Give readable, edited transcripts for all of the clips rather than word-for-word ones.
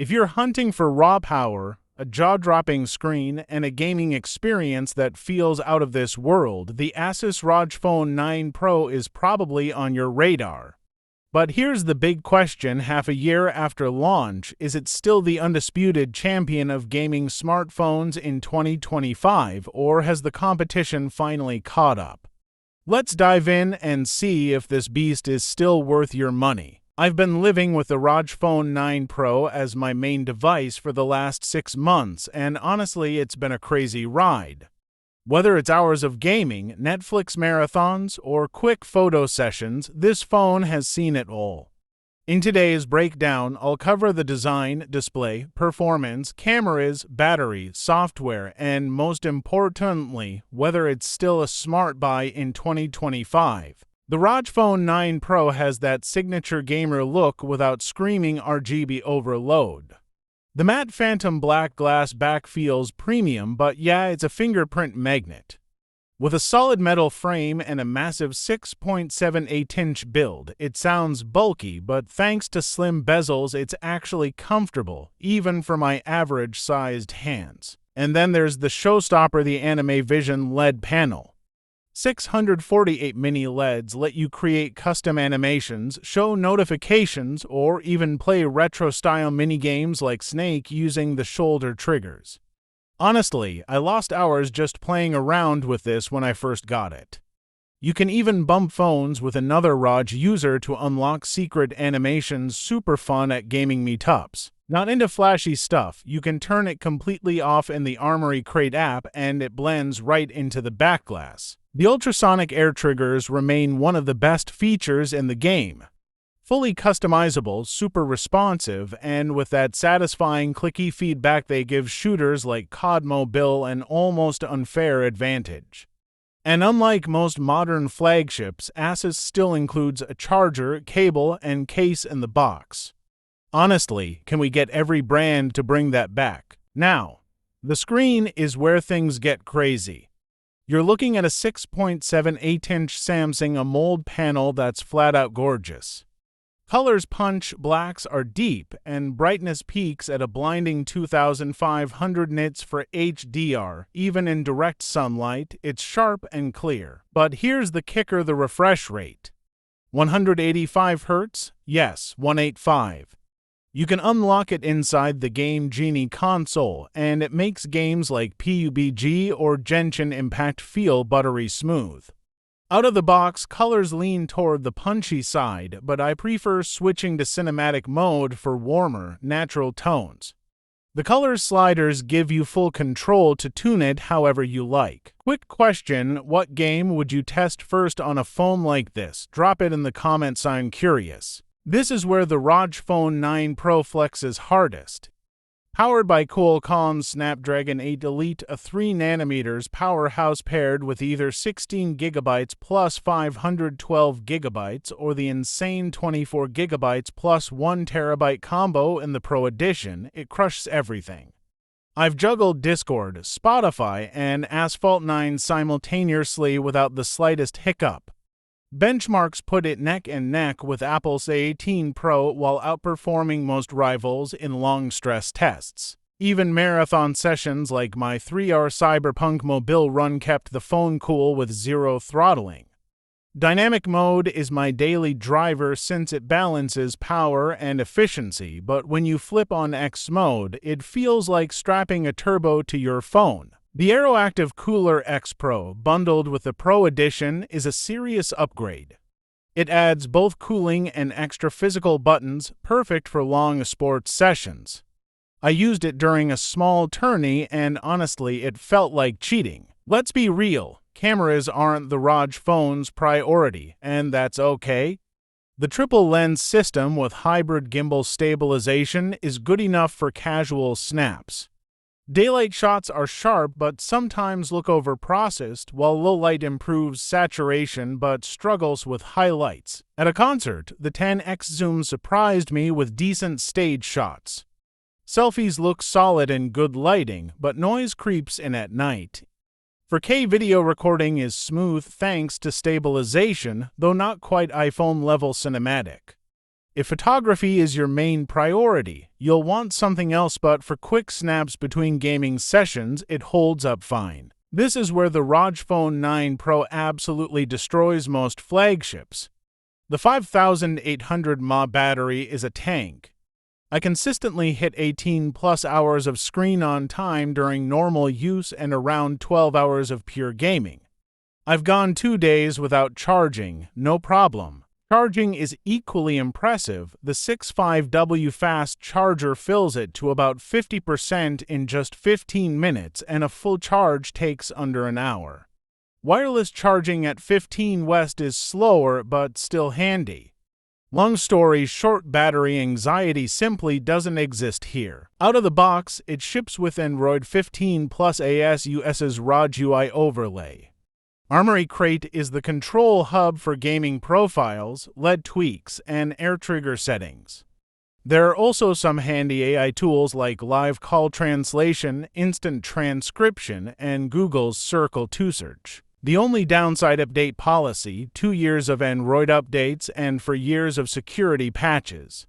If you're hunting for raw power, a jaw-dropping screen, and a gaming experience that feels out of this world, the Asus ROG Phone 9 Pro is probably on your radar. But here's the big question: half a year after launch, is it still the undisputed champion of gaming smartphones in 2025, or has the competition finally caught up? Let's dive in and see if this beast is still worth your money. I've been living with the ROG Phone 9 Pro as my main device for the last 6 months, and honestly, it's been a crazy ride. Whether it's hours of gaming, Netflix marathons, or quick photo sessions, this phone has seen it all. In today's breakdown, I'll cover the design, display, performance, cameras, battery, software, and most importantly, whether it's still a smart buy in 2025. The ROG Phone 9 Pro has that signature gamer look without screaming RGB overload. The matte phantom black glass back feels premium, but yeah, it's a fingerprint magnet. With a solid metal frame and a massive 6.78-inch build, it sounds bulky, but thanks to slim bezels, it's actually comfortable, even for my average-sized hands. And then there's the showstopper, the Anime Vision LED panel. 648 mini LEDs let you create custom animations, show notifications, or even play retro-style minigames like Snake using the shoulder triggers. Honestly, I lost hours just playing around with this when I first got it. You can even bump phones with another ROG user to unlock secret animations. Super fun at gaming meetups. Not into flashy stuff, you can turn it completely off in the Armory Crate app and it blends right into the back glass. The ultrasonic air triggers remain one of the best features in the game. Fully customizable, super responsive, and with that satisfying clicky feedback they give shooters like COD Mobile an almost unfair advantage. And unlike most modern flagships, Asus still includes a charger, cable, and case in the box. Honestly, can we get every brand to bring that back? Now, the screen is where things get crazy. You're looking at a 6.78-inch Samsung AMOLED panel that's flat-out gorgeous. Colors punch, blacks are deep, and brightness peaks at a blinding 2500 nits for HDR. Even in direct sunlight, it's sharp and clear. But here's the kicker: the refresh rate. 185 Hz? Yes, 185. You can unlock it inside the Game Genie console, and it makes games like PUBG or Genshin Impact feel buttery smooth. Out of the box, colors lean toward the punchy side, but I prefer switching to cinematic mode for warmer, natural tones. The color sliders give you full control to tune it however you like. Quick question: what game would you test first on a phone like this? Drop it in the comments, I'm curious. This is where the ROG Phone 9 Pro flexes hardest. Powered by Qualcomm's Snapdragon 8 Elite, a 3nm powerhouse paired with either 16GB plus 512GB or the insane 24GB plus 1TB combo in the Pro Edition, it crushes everything. I've juggled Discord, Spotify, and Asphalt 9 simultaneously without the slightest hiccup. Benchmarks put it neck and neck with Apple's A18 Pro while outperforming most rivals in long stress tests. Even marathon sessions like my 3-hour Cyberpunk Mobile run kept the phone cool with zero throttling. Dynamic mode is my daily driver since it balances power and efficiency, but when you flip on X mode, it feels like strapping a turbo to your phone. The Aeroactive Cooler X Pro, bundled with the Pro Edition, is a serious upgrade. It adds both cooling and extra physical buttons, perfect for long sports sessions. I used it during a small tourney, and honestly, it felt like cheating. Let's be real, cameras aren't the ROG phone's priority, and that's okay. The triple lens system with hybrid gimbal stabilization is good enough for casual snaps. Daylight shots are sharp but sometimes look overprocessed, while low light improves saturation but struggles with highlights. At a concert, the 10x zoom surprised me with decent stage shots. Selfies look solid in good lighting, but noise creeps in at night. 4K video recording is smooth thanks to stabilization, though not quite iPhone-level cinematic. If photography is your main priority, you'll want something else, but for quick snaps between gaming sessions, it holds up fine. This is where the ROG Phone 9 Pro absolutely destroys most flagships. The 5800 mAh battery is a tank. I consistently hit 18+ hours of screen on time during normal use and around 12 hours of pure gaming. I've gone 2 days without charging, no problem. Charging is equally impressive. The 65W fast charger fills it to about 50% in just 15 minutes, and a full charge takes under an hour. Wireless charging at 15 West is slower but still handy. Long story short, battery anxiety simply doesn't exist here. Out of the box, it ships with Android 15 plus ASUS's ROG UI overlay. Armory Crate is the control hub for gaming profiles, LED tweaks, and air trigger settings. There are also some handy AI tools like live call translation, instant transcription, and Google's Circle to search. The only downside: update policy, 2 years of Android updates, and for years of security patches.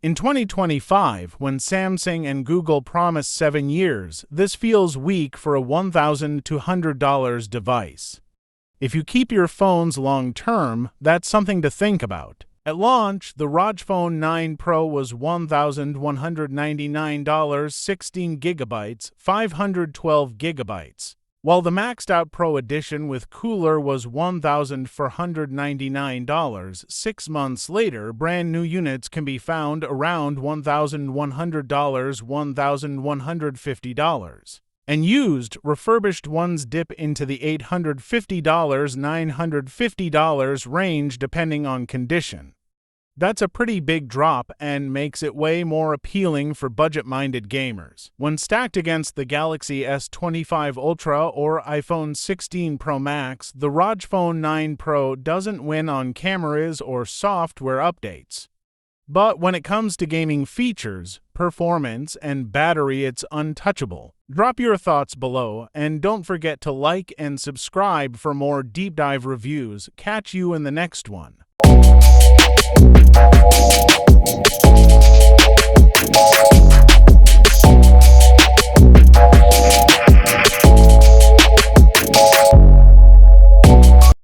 In 2025, when Samsung and Google promised 7 years, this feels weak for a $1,200 device. If you keep your phones long-term, that's something to think about. At launch, the ROG Phone 9 Pro was $1,199, 16 GB, 512 GB, while the maxed-out Pro Edition with cooler was $1,499. 6 months later, brand-new units can be found around $1,100, $1,150. And used, refurbished ones dip into the $850, $950 range depending on condition. That's a pretty big drop and makes it way more appealing for budget-minded gamers. When stacked against the Galaxy S25 Ultra or iPhone 16 Pro Max, the ROG Phone 9 Pro doesn't win on cameras or software updates. But when it comes to gaming features, performance, and battery, it's untouchable. Drop your thoughts below, and don't forget to like and subscribe for more deep dive reviews. Catch you in the next one.